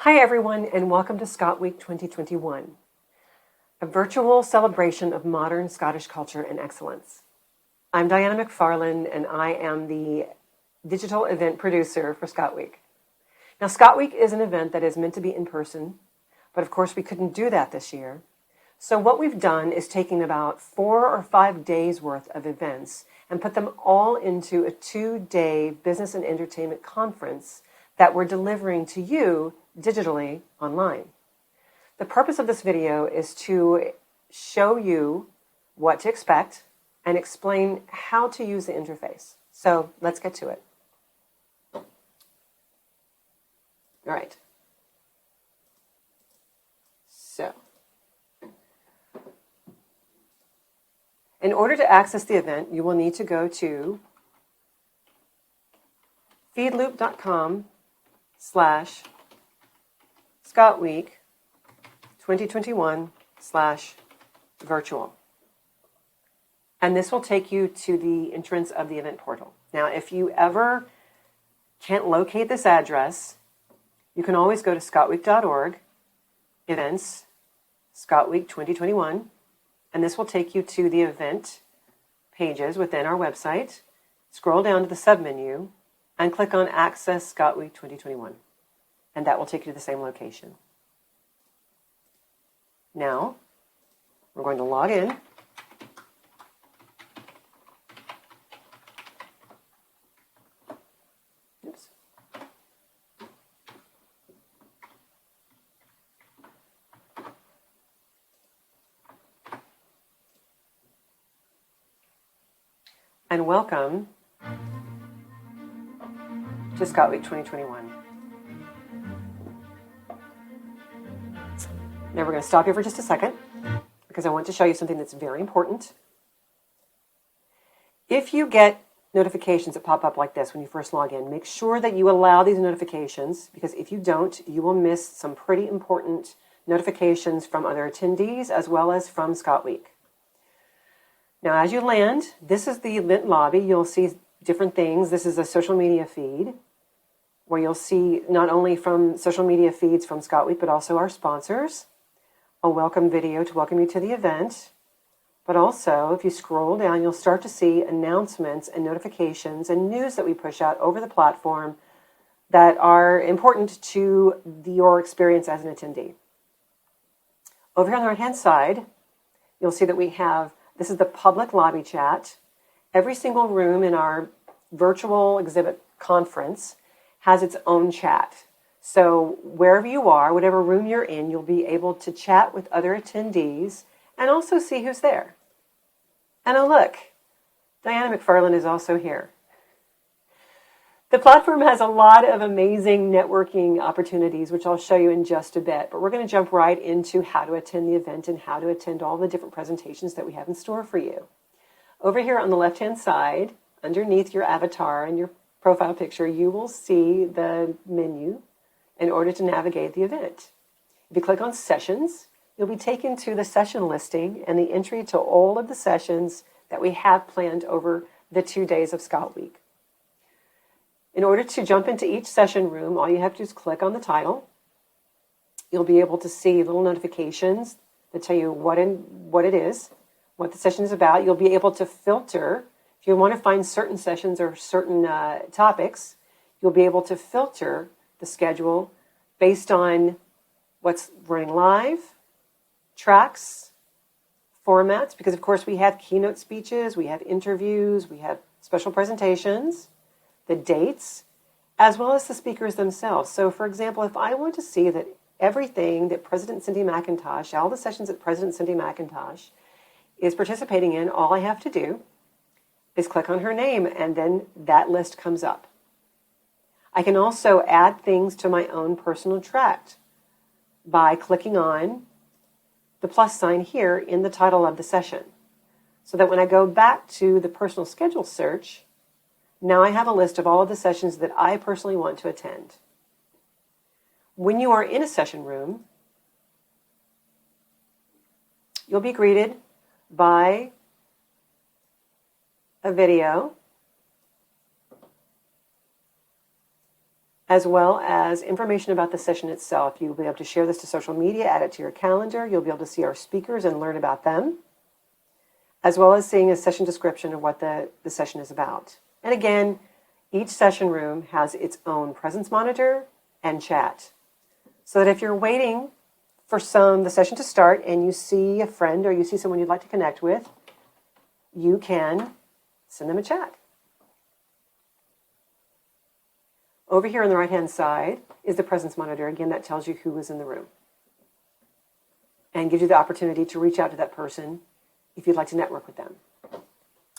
Hi everyone, and welcome to Scotweek 2021, a virtual celebration of modern Scottish culture and excellence. I'm Diana MacFarlane, and I am the digital event producer for Scotweek. Now, Scotweek is an event that is meant to be in person, but of course we couldn't do that this year. So what we've done is taken about 4 or 5 days worth of events and put them all into a 2-day business and entertainment conference that we're delivering to you digitally online. The purpose of this video is to show you what to expect and explain how to use the interface. So let's get to it. All right. So, in order to access the event, you will need to go to feedloop.com/Scotweek 2021/virtual. And this will take you to the entrance of the event portal. Now, if you ever can't locate this address, you can always go to scotweek.org, events, Scotweek 2021, and this will take you to the event pages within our website. Scroll down to the submenu and click on Access Scotweek 2021, and that will take you to the same location. Now, we're going to log in. Oops. And welcome to Scotweek 2021. Now we're going to stop here for just a second because I want to show you something that's very important. If you get notifications that pop up like this when you first log in, make sure that you allow these notifications, because if you don't, you will miss some pretty important notifications from other attendees as well as from Scotweek. Now, as you land, this is the event lobby. You'll see different things. This is a social media feed where you'll see not only from social media feeds from Scotweek, but also our sponsors, a welcome video to welcome you to the event. But also, if you scroll down, you'll start to see announcements and notifications and news that we push out over the platform that are important to your experience as an attendee. Over here on the right-hand side, you'll see that we have, this is the public lobby chat. Every single room in our virtual exhibit conference has its own chat. So wherever you are, whatever room you're in, you'll be able to chat with other attendees and also see who's there. And oh look, Diana MacFarlane is also here. The platform has a lot of amazing networking opportunities, which I'll show you in just a bit. But we're going to jump right into how to attend the event and how to attend all the different presentations that we have in store for you. Over here on the left-hand side, underneath your avatar and your profile picture, you will see the menu in order to navigate the event. If you click on Sessions, you'll be taken to the session listing and the entry to all of the sessions that we have planned over the 2 days of Scotweek. In order to jump into each session room, all you have to do is click on the title. You'll be able to see little notifications that tell you what it is, what the session is about. You'll be able to filter. If you want to find certain sessions or certain topics, you'll be able to filter the schedule based on what's running live, tracks, formats, because of course we have keynote speeches, we have interviews, we have special presentations, the dates, as well as the speakers themselves. So for example, if I want to see that everything that President Cindy McIntosh, all the sessions that President Cindy McIntosh is participating in, all I have to do is click on her name and then that list comes up. I can also add things to my own personal tract by clicking on the plus sign here in the title of the session. So that when I go back to the personal schedule search, now I have a list of all of the sessions that I personally want to attend. When you are in a session room, you'll be greeted by a video as well as information about the session itself. You'll be able to share this to social media, add it to your calendar. You'll be able to see our speakers and learn about them, as well as seeing a session description of what the session is about. And again, each session room has its own presence monitor and chat, so that if you're waiting for the session to start and you see a friend or you see someone you'd like to connect with, you can send them a chat. Over here on the right-hand side is the presence monitor. Again, that tells you who is in the room and gives you the opportunity to reach out to that person if you'd like to network with them.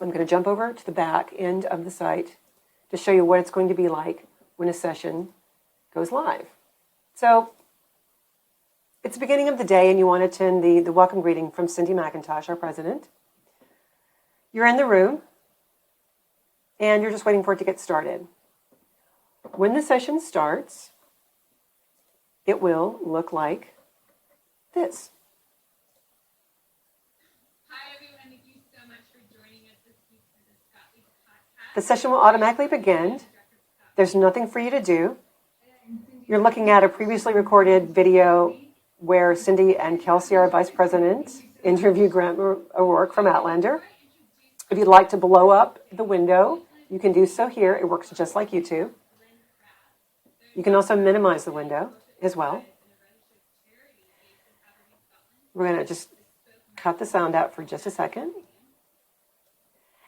I'm going to jump over to the back end of the site to show you what it's going to be like when a session goes live. So it's the beginning of the day and you want to attend the welcome greeting from Cindy McIntosh, our president. You're in the room and you're just waiting for it to get started. When the session starts, it will look like this. Hi everyone, thank you so much for joining us this week for the Scotweek podcast. The session will automatically begin. There's nothing for you to do. You're looking at a previously recorded video where Cindy and Kelsey, our vice president, interview Grant O'Rourke from Outlander. If you'd like to blow up the window, you can do so here. It works just like YouTube. You can also minimize the window as well. We're going to just cut the sound out for just a second.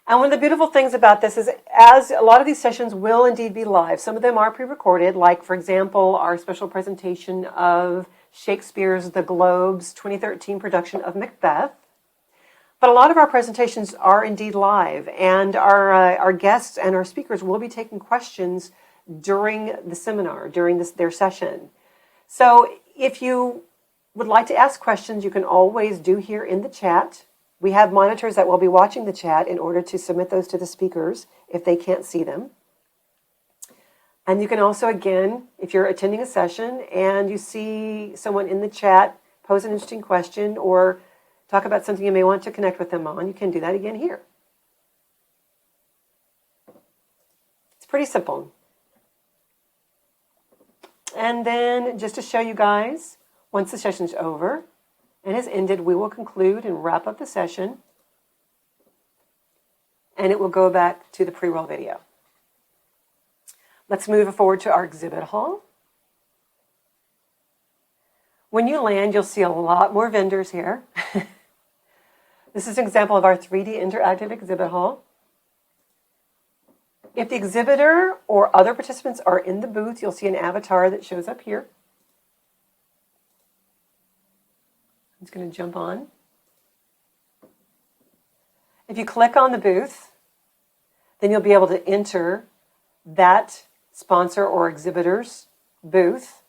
And one of the beautiful things about this is, as a lot of these sessions will indeed be live, some of them are pre-recorded, like, for example, our special presentation of Shakespeare's The Globe's 2013 production of Macbeth. But a lot of our presentations are indeed live, and our guests and our speakers will be taking questions during the seminar, during their session. So if you would like to ask questions, you can always do here in the chat. We have monitors that will be watching the chat in order to submit those to the speakers if they can't see them. And you can also, again, if you're attending a session and you see someone in the chat pose an interesting question or talk about something you may want to connect with them on, you can do that again here. It's pretty simple. And then just to show you guys, once the session's over and has ended, we will conclude and wrap up the session. And it will go back to the pre-roll video. Let's move forward to our exhibit hall. When you land, you'll see a lot more vendors here. This is an example of our 3D interactive exhibit hall. If the exhibitor or other participants are in the booth, you'll see an avatar that shows up here. I'm just going to jump on. If you click on the booth, then you'll be able to enter that sponsor or exhibitor's booth.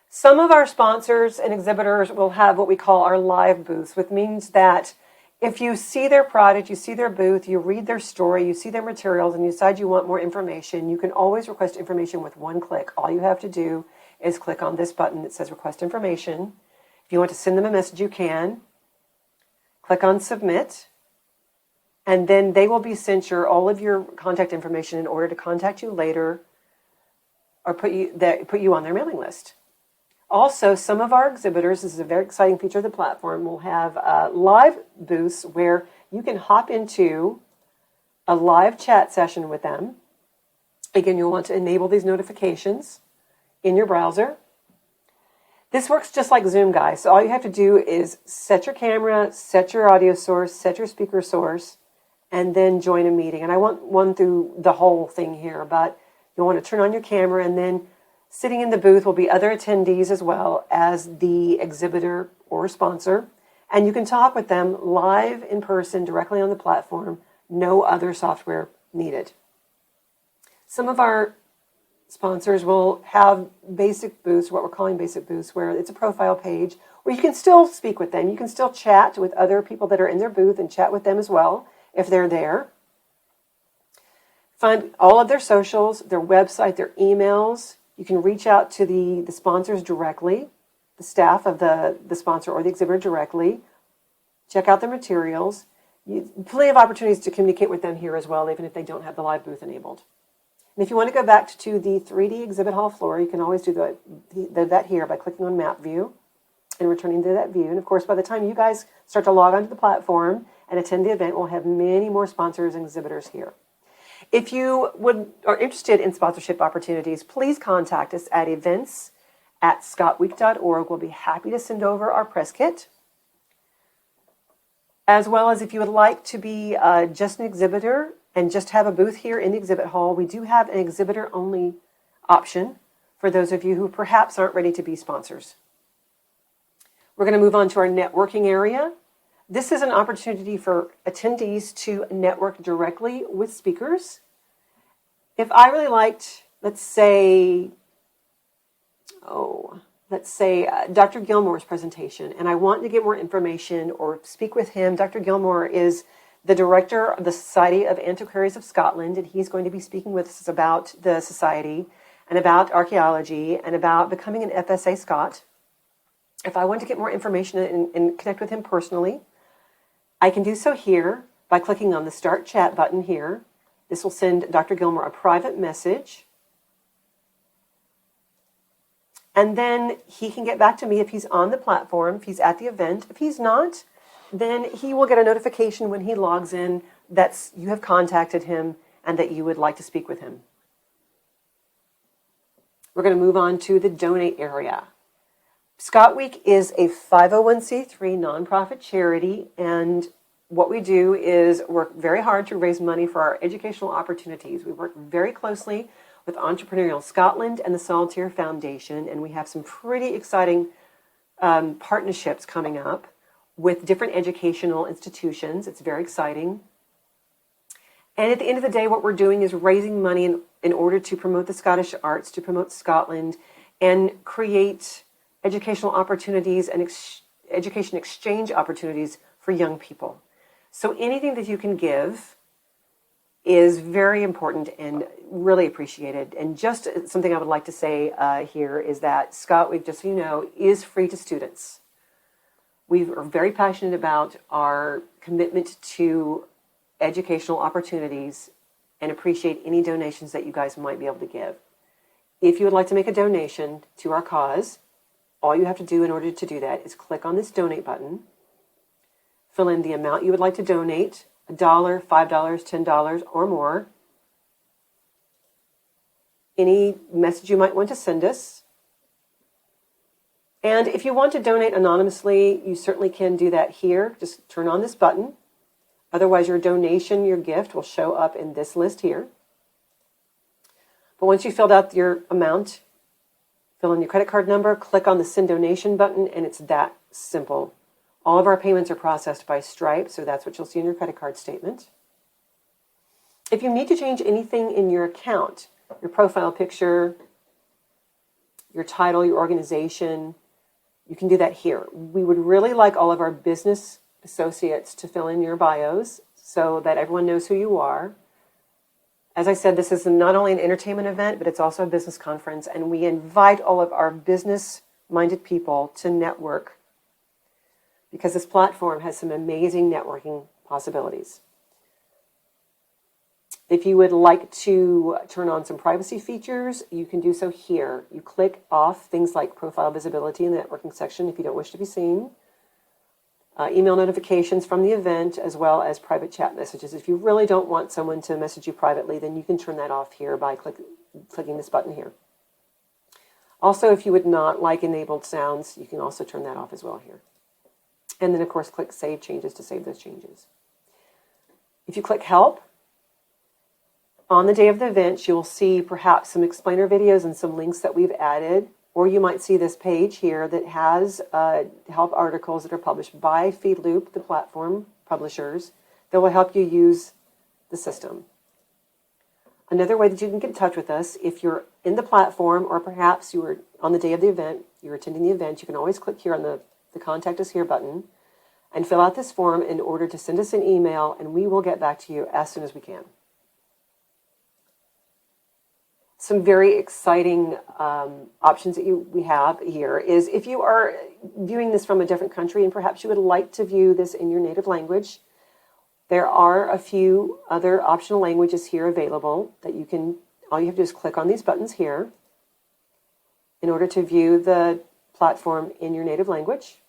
Some of our sponsors and exhibitors will have what we call our live booths, which means that if you see their product, you see their booth, you read their story, you see their materials, and you decide you want more information, you can always request information with one click. All you have to do is click on this button that says Request Information. If you want to send them a message, you can. Click on Submit, and then they will be sent all of your contact information in order to contact you later or put you on their mailing list. Also, some of our exhibitors, this is a very exciting feature of the platform, will have live booths where you can hop into a live chat session with them. Again, you'll want to enable these notifications in your browser. This works just like Zoom, guys. So all you have to do is set your camera, set your audio source, set your speaker source, and then join a meeting. And I won't run through the whole thing here, but you'll want to turn on your camera, and then sitting in the booth will be other attendees as well as the exhibitor or sponsor. And you can talk with them live in person directly on the platform. No other software needed. Some of our sponsors will have basic booths, what we're calling basic booths, where it's a profile page where you can still speak with them. You can still chat with other people that are in their booth and chat with them as well if they're there. Find all of their socials, their website, their emails. You can reach out to the sponsors directly, the staff of the sponsor or the exhibitor directly. Check out their materials. Plenty of opportunities to communicate with them here as well, even if they don't have the live booth enabled. And if you want to go back to the 3D exhibit hall floor, you can always do that here by clicking on map view and returning to that view. And of course, by the time you guys start to log onto the platform and attend the event, we'll have many more sponsors and exhibitors here. If you are interested in sponsorship opportunities, please contact us at events@scotweek.org. We'll be happy to send over our press kit. As well as if you would like to be just an exhibitor and just have a booth here in the exhibit hall, we do have an exhibitor-only option for those of you who perhaps aren't ready to be sponsors. We're going to move on to our networking area. This is an opportunity for attendees to network directly with speakers. If I really liked, let's say Dr. Gilmore's presentation, and I want to get more information or speak with him. Dr. Gilmore is the director of the Society of Antiquaries of Scotland, and he's going to be speaking with us about the society and about archaeology and about becoming an FSA Scot. If I want to get more information and connect with him personally, I can do so here by clicking on the Start Chat button here. This will send Dr. Gilmore a private message. And then he can get back to me if he's on the platform, if he's at the event. If he's not, then he will get a notification when he logs in that you have contacted him and that you would like to speak with him. We're going to move on to the donate area. Scotweek is a 501c3 nonprofit charity, and what we do is work very hard to raise money for our educational opportunities. We work very closely with Entrepreneurial Scotland and the Solitaire Foundation, and we have some pretty exciting partnerships coming up with different educational institutions. It's very exciting. And at the end of the day, what we're doing is raising money in order to promote the Scottish arts, to promote Scotland, and create educational opportunities and education exchange opportunities for young people. So anything that you can give is very important and really appreciated. And just something I would like to say here is that Scotweek, just so you know, is free to students. We are very passionate about our commitment to educational opportunities and appreciate any donations that you guys might be able to give. If you would like to make a donation to our cause, all you have to do in order to do that is click on this donate button, fill in the amount you would like to donate, $1, $5, $10, or more, any message you might want to send us. And if you want to donate anonymously, you certainly can do that here. Just turn on this button. Otherwise, your donation, your gift, will show up in this list here. But once you filled out your amount, fill in your credit card number, click on the Send Donation button, and it's that simple. All of our payments are processed by Stripe, so that's what you'll see in your credit card statement. If you need to change anything in your account, your profile picture, your title, your organization, you can do that here. We would really like all of our business associates to fill in your bios so that everyone knows who you are. As I said, this is not only an entertainment event, but it's also a business conference, and we invite all of our business-minded people to network because this platform has some amazing networking possibilities. If you would like to turn on some privacy features, you can do so here. You click off things like profile visibility in the networking section if you don't wish to be seen. Email notifications from the event, as well as private chat messages. If you really don't want someone to message you privately, then you can turn that off here by clicking this button here. Also, if you would not like enabled sounds, you can also turn that off as well here. And then, of course, click Save Changes to save those changes. If you click Help, on the day of the event, you'll see perhaps some explainer videos and some links that we've added. Or you might see this page here that has help articles that are published by Feedloop, the platform publishers, that will help you use the system. Another way that you can get in touch with us, if you're in the platform or perhaps you were on the day of the event, you're attending the event, you can always click here on the Contact Us Here button and fill out this form in order to send us an email, and we will get back to you as soon as we can. Some very exciting options that we have here is if you are viewing this from a different country and perhaps you would like to view this in your native language, there are a few other optional languages here available that you can all you have to do is click on these buttons here in order to view the platform in your native language.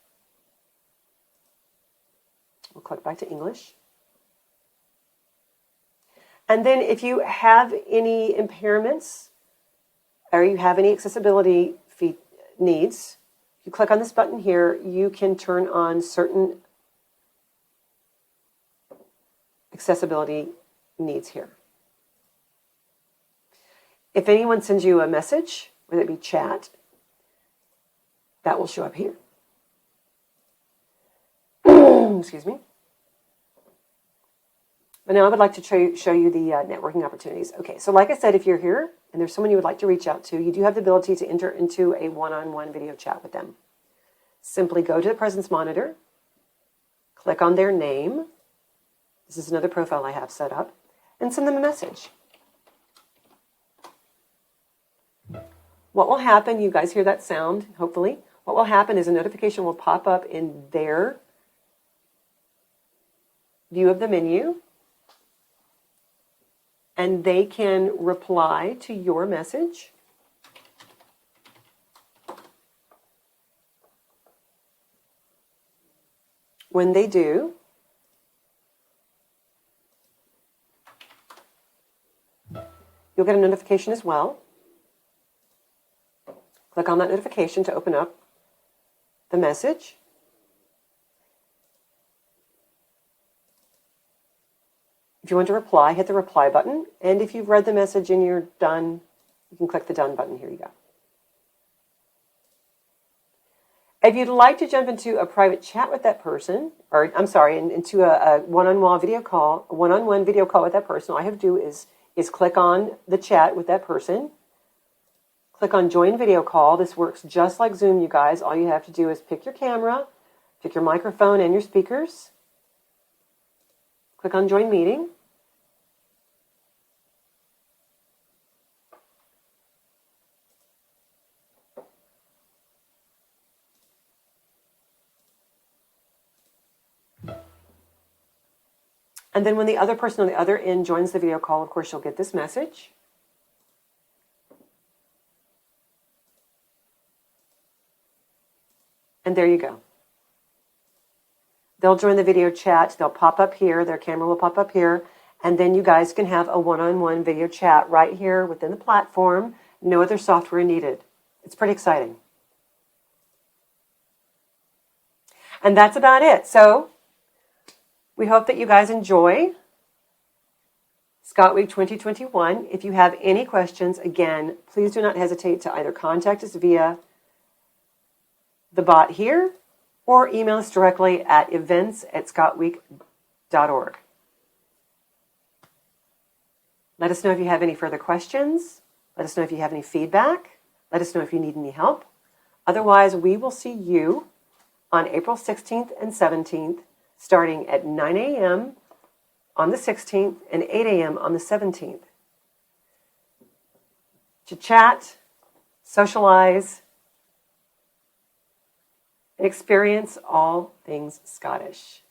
We'll click back to English. And then if you have any impairments or you have any accessibility needs, if you click on this button here, you can turn on certain accessibility needs here. If anyone sends you a message, whether it be chat, that will show up here. Excuse me. But now I would like to show you the networking opportunities. Okay, so like I said, if you're here and there's someone you would like to reach out to, you do have the ability to enter into a one-on-one video chat with them. Simply go to the presence monitor, click on their name. This is another profile I have set up, and send them a message. What will happen, you guys hear that sound, hopefully. What will happen is a notification will pop up in their view of the menu, and they can reply to your message. When they do, you'll get a notification as well. Click on that notification to open up the message. If you want to reply, hit the reply button. And if you've read the message and you're done, you can click the done button. Here you go. If you'd like to jump into a private chat with that person, or I'm sorry, into a one-on-one video call with that person, all I have to do is click on the chat with that person. Click on join video call. This works just like Zoom, you guys. All you have to do is pick your camera, pick your microphone and your speakers. Click on join meeting. And then when the other person on the other end joins the video call, of course, you'll get this message. And there you go. They'll join the video chat. They'll pop up here. Their camera will pop up here. And then you guys can have a one-on-one video chat right here within the platform. No other software needed. It's pretty exciting. And that's about it. So we hope that you guys enjoy Scotweek 2021. If you have any questions, again, please do not hesitate to either contact us via the bot here or email us directly at events@scotweek.org. Let us know if you have any further questions. Let us know if you have any feedback. Let us know if you need any help. Otherwise, we will see you on April 16th and 17th, starting at 9 a.m. on the 16th and 8 a.m. on the 17th. To chat, socialize, and experience all things Scottish.